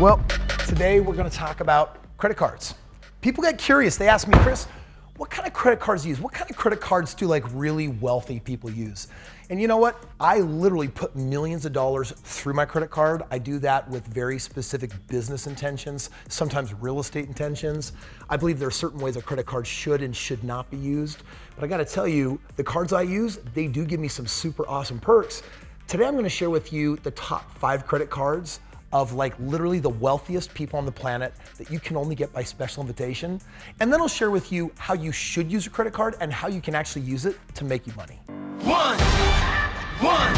Well, today we're going to talk about credit cards. People get curious. They ask me, Kris, what kind of credit cards do you use? What kind of credit cards do like really wealthy people use? And you know what? I literally put millions of dollars through my credit card. I do that with very specific business intentions, sometimes real estate intentions. I believe there are certain ways a credit card should and should not be used. But I got to tell you, the cards I use, they do give me some super awesome perks. Today I'm going to share with you the top 5 credit cards of like literally the wealthiest people on the planet that you can only get by special invitation. And then I'll share with you how you should use a credit card and how you can actually use it to make you money. One shot,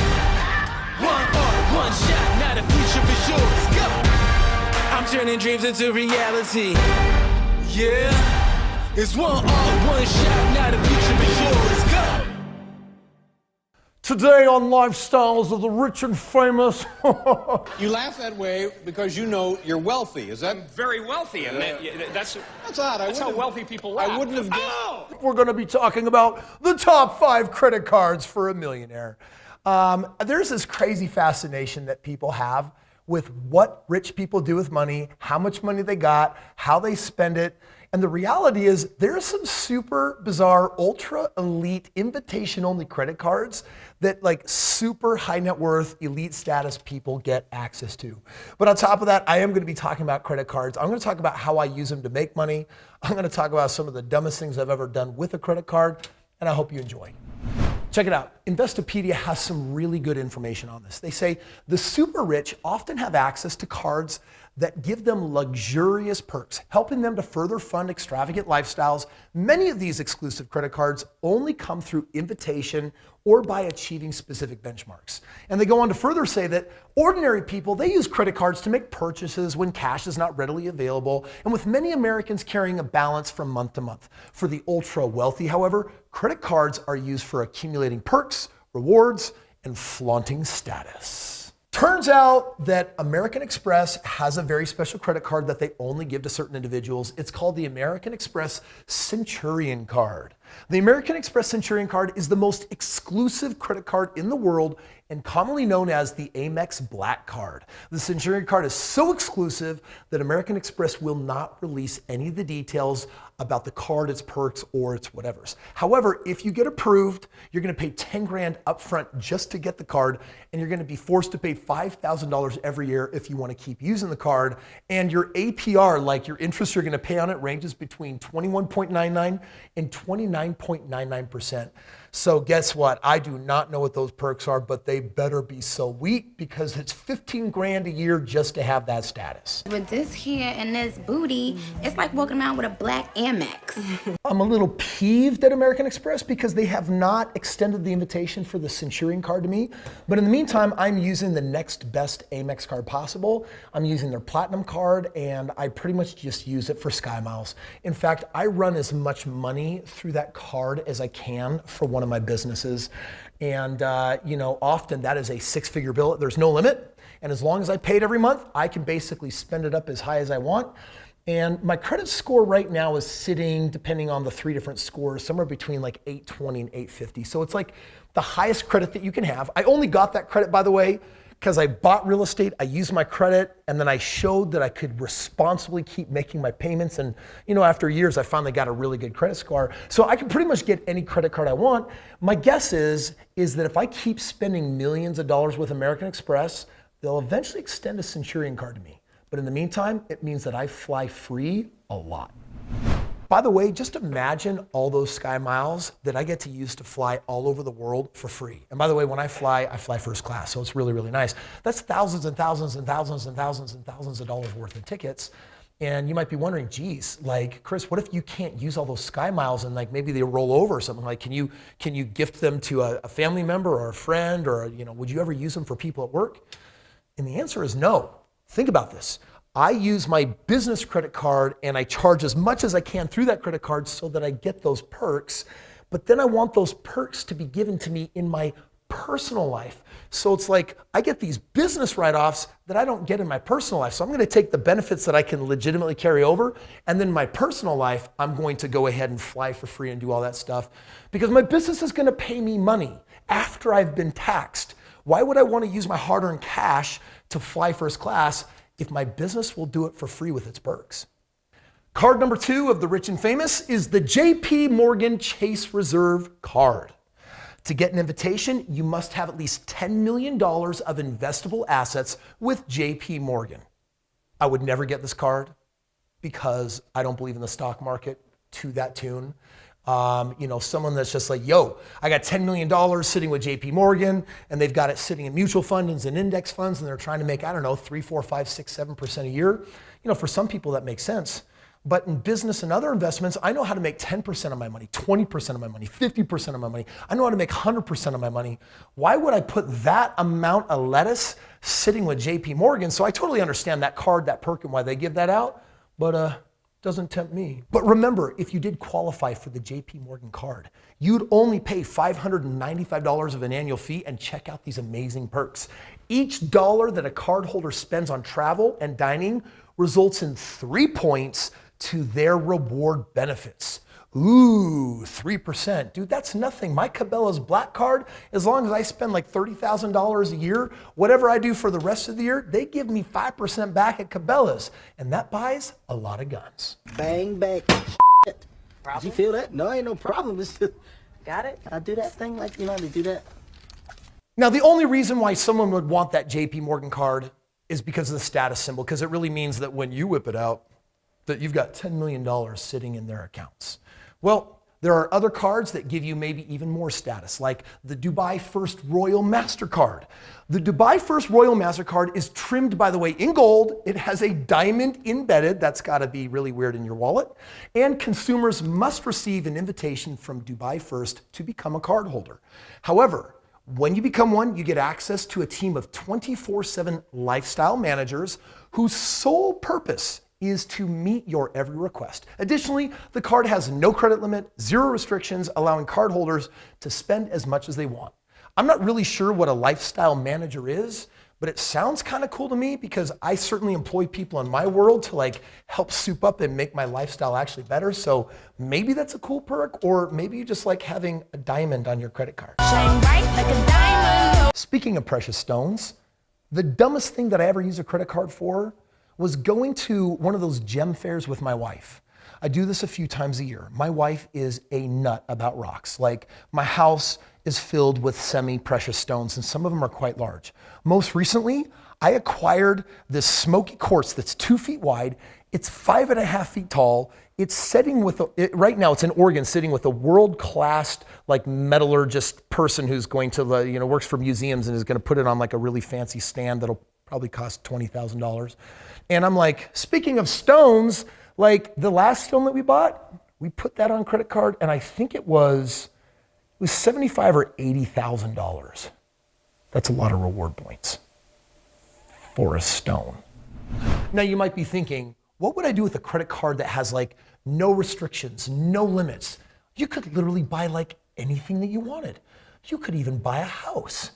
now the future is yours, go! I'm turning dreams into reality, yeah. It's one shot, now the future is yours, go! Today on Lifestyles of the Rich and Famous. You laugh that way because you know you're wealthy, is that? I'm very wealthy, and that's odd. That's how wealthy people laugh. I wouldn't have guessed. Oh! We're going to be talking about the top 5 credit cards for a millionaire. There's this crazy fascination that people have with what rich people do with money, how much money they got, how they spend it. And the reality is there's some super bizarre, ultra elite, invitation only credit cards that like super high net worth, elite status people get access to. But on top of that, I am going to be talking about credit cards. I'm going to talk about how I use them to make money. I'm going to talk about some of the dumbest things I've ever done with a credit card, and I hope you enjoy. Check it out. Investopedia has some really good information on this. They say the super rich often have access to cards that give them luxurious perks, helping them to further fund extravagant lifestyles. Many of these exclusive credit cards only come through invitation or by achieving specific benchmarks. And they go on to further say that ordinary people, they use credit cards to make purchases when cash is not readily available, and with many Americans carrying a balance from month to month. For the ultra wealthy, however, credit cards are used for accumulating perks, rewards, and flaunting status. Turns out that American Express has a very special credit card that they only give to certain individuals. It's called the American Express Centurion card. The American Express Centurion card is the most exclusive credit card in the world and commonly known as the Amex Black Card. The Centurion card is so exclusive that American Express will not release any of the details about the card, its perks, or its whatevers. However, if you get approved, you're gonna pay 10 grand upfront just to get the card, and you're gonna be forced to pay $5,000 every year if you wanna keep using the card. And your APR, like your interest you're gonna pay on it, ranges between 21.99 and 29.99%. So guess what? I do not know what those perks are, but they better be sweet because it's 15 grand a year just to have that status. With this hair and this booty, it's like walking around with a black Amex. I'm a little peeved at American Express because they have not extended the invitation for the Centurion card to me. But in the meantime, I'm using the next best Amex card possible. I'm using their Platinum card, and I pretty much just use it for Sky Miles. In fact, I run as much money through that card as I can for one of my businesses. And often that is a 6-figure bill. There's no limit. And as long as I pay it every month, I can basically spend it up as high as I want. And my credit score right now is sitting, depending on the 3 different scores, somewhere between like 820 and 850. So it's like the highest credit that you can have. I only got that credit, by the way, because I bought real estate, I used my credit, and then I showed that I could responsibly keep making my payments. And after years, I finally got a really good credit score. So I can pretty much get any credit card I want. My guess is that if I keep spending millions of dollars with American Express, they'll eventually extend a Centurion card to me. But in the meantime, it means that I fly free a lot. By the way, just imagine all those Sky Miles that I get to use to fly all over the world for free. And by the way, when I fly first class, so it's really, really nice. That's thousands and thousands and thousands and thousands and thousands of dollars worth of tickets. And you might be wondering, geez, like, Kris, what if you can't use all those Sky Miles and like maybe they roll over or something? Like, can you gift them to a family member or a friend, or would you ever use them for people at work? And the answer is no. Think about this. I use my business credit card and I charge as much as I can through that credit card so that I get those perks. But then I want those perks to be given to me in my personal life. So it's like I get these business write-offs that I don't get in my personal life. So I'm going to take the benefits that I can legitimately carry over, and then my personal life, I'm going to go ahead and fly for free and do all that stuff because my business is going to pay me money after I've been taxed. Why would I want to use my hard-earned cash to fly first class if my business will do it for free with its perks. Card number 2 of the rich and famous is the JP Morgan Chase Reserve card. To get an invitation, you must have at least $10 million of investable assets with JP Morgan. I would never get this card because I don't believe in the stock market to that tune. Someone that's just like, yo, I got $10 million sitting with JP Morgan and they've got it sitting in mutual funds and index funds and they're trying to make, 3, 4, 5, 6, 7% a year. For some people that makes sense. But in business and other investments, I know how to make 10% of my money, 20% of my money, 50% of my money. I know how to make 100% of my money. Why would I put that amount of lettuce sitting with JP Morgan? So I totally understand that card, that perk, and why they give that out, but doesn't tempt me. But remember, if you did qualify for the JP Morgan card, you'd only pay $595 of an annual fee and check out these amazing perks. Each dollar that a cardholder spends on travel and dining results in 3 points to their reward benefits. Ooh, 3%. Dude, that's nothing. My Cabela's Black Card, as long as I spend like $30,000 a year, whatever I do for the rest of the year, they give me 5% back at Cabela's. And that buys a lot of guns. Bang, bang. Shit. Did you feel that? No, ain't no problem. It's just, got it? I do that thing like, they do that. Now, the only reason why someone would want that JP Morgan card is because of the status symbol, because it really means that when you whip it out, that you've got $10 million sitting in their accounts. Well, there are other cards that give you maybe even more status, like the Dubai First Royal MasterCard. The Dubai First Royal MasterCard is trimmed, by the way, in gold. It has a diamond embedded. That's got to be really weird in your wallet. And consumers must receive an invitation from Dubai First to become a card holder. However, when you become one, you get access to a team of 24/7 lifestyle managers whose sole purpose is to meet your every request. Additionally, the card has no credit limit, 0 restrictions, allowing cardholders to spend as much as they want. I'm not really sure what a lifestyle manager is, but it sounds kind of cool to me because I certainly employ people in my world to help soup up and make my lifestyle actually better. So maybe that's a cool perk, or maybe you just like having a diamond on your credit card. Shine bright like a diamond. Speaking of precious stones, the dumbest thing that I ever used a credit card for was going to one of those gem fairs with my wife. I do this a few times a year. My wife is a nut about rocks. My house is filled with semi-precious stones and some of them are quite large. Most recently, I acquired this smoky quartz that's 2 feet wide. It's 5.5 feet tall. It's sitting with, right now it's in Oregon, sitting with a world-class metallurgist person who's going to, works for museums and is gonna put it on a really fancy stand that'll probably cost $20,000. And I'm like, speaking of stones, the last stone that we bought, we put that on credit card and I think it was $75,000 or $80,000. That's a lot of reward points for a stone. Now you might be thinking, what would I do with a credit card that has no restrictions, no limits? You could literally buy anything that you wanted. You could even buy a house.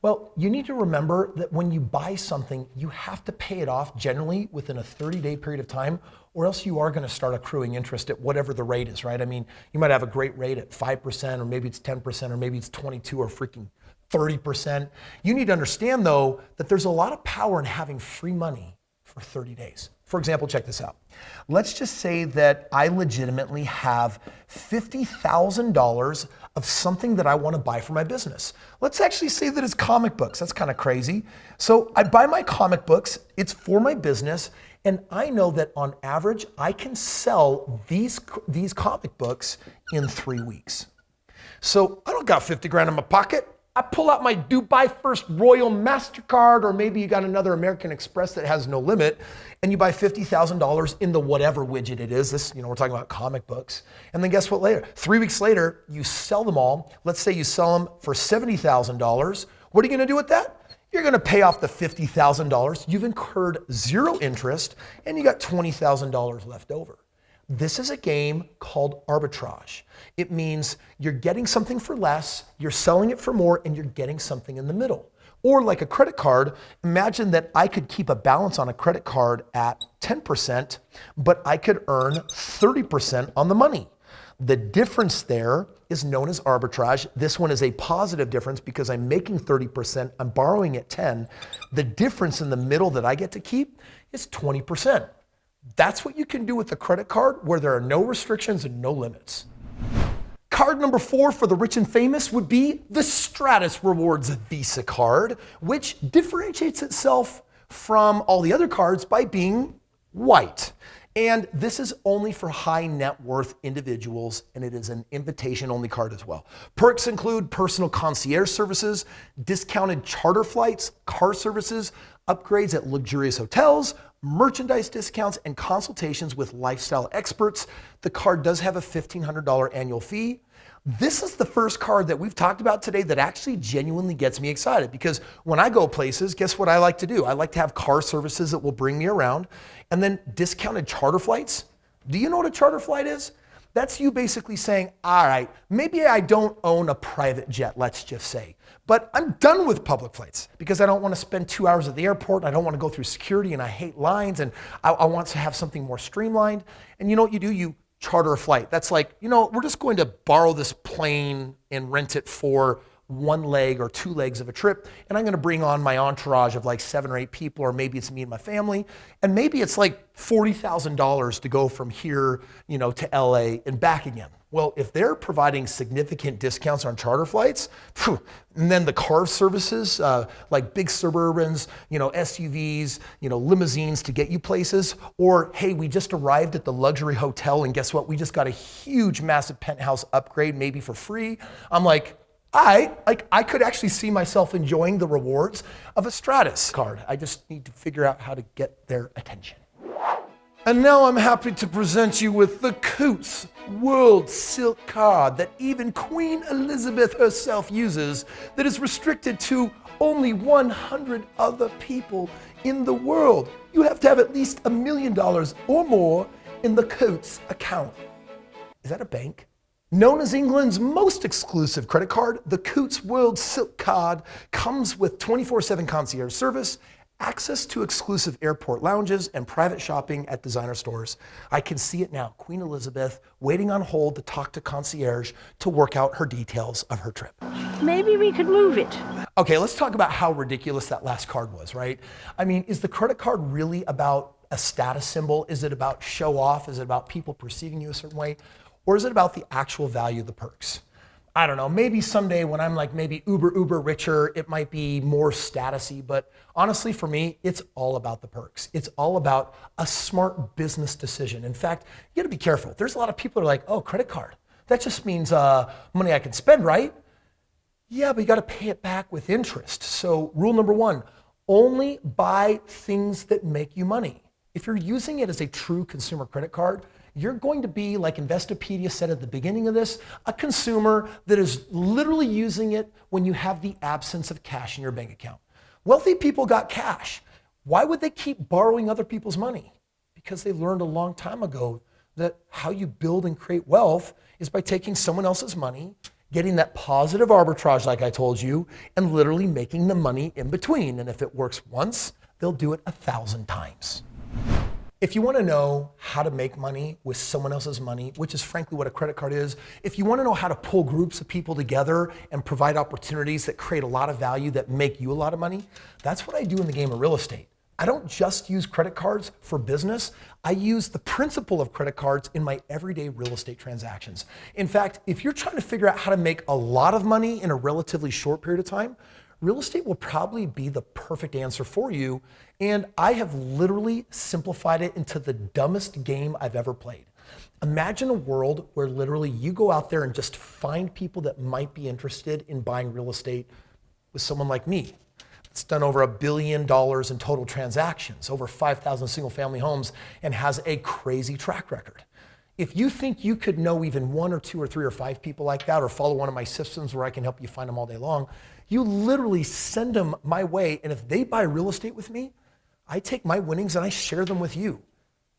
Well, you need to remember that when you buy something, you have to pay it off generally within a 30-day period of time, or else you are going to start accruing interest at whatever the rate is, right? I mean, you might have a great rate at 5%, or maybe it's 10%, or maybe it's 22 or freaking 30%. You need to understand though, that there's a lot of power in having free money for 30 days. For example, check this out. Let's just say that I legitimately have $50,000 of something that I want to buy for my business. Let's actually say that it's comic books. That's kind of crazy. So I buy my comic books, it's for my business, and I know that on average, I can sell these comic books in 3 weeks. So I don't got 50 grand in my pocket. I pull out my Dubai First Royal MasterCard, or maybe you got another American Express that has no limit, and you buy $50,000 in the whatever widget it is. This, we're talking about comic books. And then guess what later? 3 weeks later, you sell them all. Let's say you sell them for $70,000. What are you gonna do with that? You're gonna pay off the $50,000. You've incurred 0 interest, and you got $20,000 left over. This is a game called arbitrage. It means you're getting something for less, you're selling it for more, and you're getting something in the middle. Or like a credit card, imagine that I could keep a balance on a credit card at 10%, but I could earn 30% on the money. The difference there is known as arbitrage. This one is a positive difference because I'm making 30%, I'm borrowing at 10. The difference in the middle that I get to keep is 20%. That's what you can do with a credit card where there are no restrictions and no limits. Card number 4 for the rich and famous would be the Stratus Rewards Visa card, which differentiates itself from all the other cards by being white. And this is only for high net worth individuals, and it is an invitation only card as well. Perks include personal concierge services, discounted charter flights, car services, upgrades at luxurious hotels, merchandise discounts, and consultations with lifestyle experts. The card does have a $1,500 annual fee. This is the first card that we've talked about today that actually genuinely gets me excited because when I go places, guess what I like to do? I like to have car services that will bring me around and then discounted charter flights. Do you know what a charter flight is? That's you basically saying, all right, maybe I don't own a private jet, let's just say, but I'm done with public flights because I don't want to spend 2 hours at the airport. I don't want to go through security and I hate lines and I want to have something more streamlined. And you know what you do? You charter a flight. That's like, we're just going to borrow this plane and rent it for 1 leg or 2 legs of a trip. And I'm going to bring on my entourage of like 7 or 8 people, or maybe it's me and my family. And maybe it's like $40,000 to go from here, to LA and back again. Well, if they're providing significant discounts on charter flights, and then the car services, like big Suburbans, SUVs, limousines to get you places, or hey, we just arrived at the luxury hotel and guess what? We just got a huge, massive penthouse upgrade, maybe for free. I'm like, I could actually see myself enjoying the rewards of a Stratus card. I just need to figure out how to get their attention. And now I'm happy to present you with the Coots World Silk Card that even Queen Elizabeth herself uses, that is restricted to only 100 other people in the world. You have to have at least $1 million or more in the Coots account. Is that a bank? Known as England's most exclusive credit card, the Coots World Silk Card comes with 24/7 concierge service, access to exclusive airport lounges, and private shopping at designer stores. I can see it now, Queen Elizabeth waiting on hold to talk to concierge to work out her details of her trip. Maybe we could move it. Okay, let's talk about how ridiculous that last card was, right? I mean, is the credit card really about a status symbol? Is it about show off? Is it about people perceiving you a certain way? Or is it about the actual value of the perks? I don't know, maybe someday when I'm like maybe uber richer, it might be more statusy, but honestly for me, it's all about the perks. It's all about a smart business decision. In fact, you gotta be careful. There's a lot of people who are like, oh, credit card. That just means money I can spend, right? Yeah, but you gotta pay it back with interest. So rule number 1, only buy things that make you money. If you're using it as a true consumer credit card, you're going to be, like Investopedia said at the beginning of this, a consumer that is literally using it when you have the absence of cash in your bank account. Wealthy people got cash. Why would they keep borrowing other people's money? Because they learned a long time ago that how you build and create wealth is by taking someone else's money, getting that positive arbitrage like I told you, and literally making the money in between. And if it works once, they'll do it 1,000 times. If you want to know how to make money with someone else's money, which is frankly what a credit card is, if you want to know how to pull groups of people together and provide opportunities that create a lot of value that make you a lot of money, that's what I do in the game of real estate. I don't just use credit cards for business. I use the principle of credit cards in my everyday real estate transactions. In fact, if you're trying to figure out how to make a lot of money in a relatively short period of time, real estate will probably be the perfect answer for you. And I have literally simplified it into the dumbest game I've ever played. Imagine a world where literally you go out there and just find people that might be interested in buying real estate with someone like me. It's done over $1 billion in total transactions, over 5,000 single family homes, and has a crazy track record. If you think you could know even 1 or 2 or 3 or 5 people like that, or follow one of my systems where I can help you find them all day long, you literally send them my way, and if they buy real estate with me, I take my winnings and I share them with you.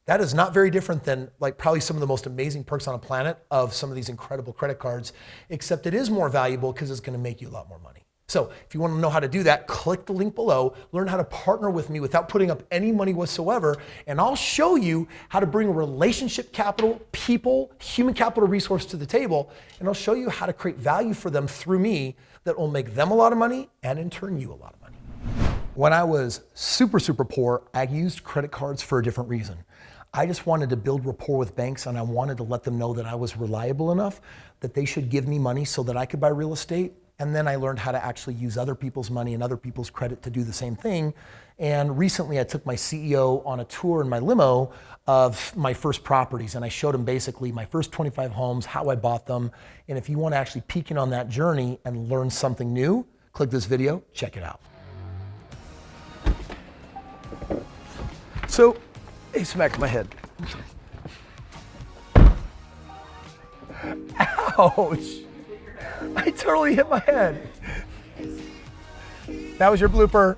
That is not very different than like probably some of the most amazing perks on the planet of some of these incredible credit cards, except it is more valuable because it's going to make you a lot more money. So if you want to know how to do that, click the link below, learn how to partner with me without putting up any money whatsoever, and I'll show you how to bring relationship capital, people, human capital resource to the table, and I'll show you how to create value for them through me that will make them a lot of money and in turn you a lot of money. When I was super poor, I used credit cards for a different reason. I just wanted to build rapport with banks and I wanted to let them know that I was reliable enough that they should give me money so that I could buy real estate. And then I learned how to actually use other people's money and other people's credit to do the same thing. And recently I took my CEO on a tour in my limo of my first properties. And I showed him basically my first 25 homes, how I bought them. And if you want to actually peek in on that journey and learn something new, click this video, check it out. So, he smacked my head. Ouch. I totally hit my head. That was your blooper.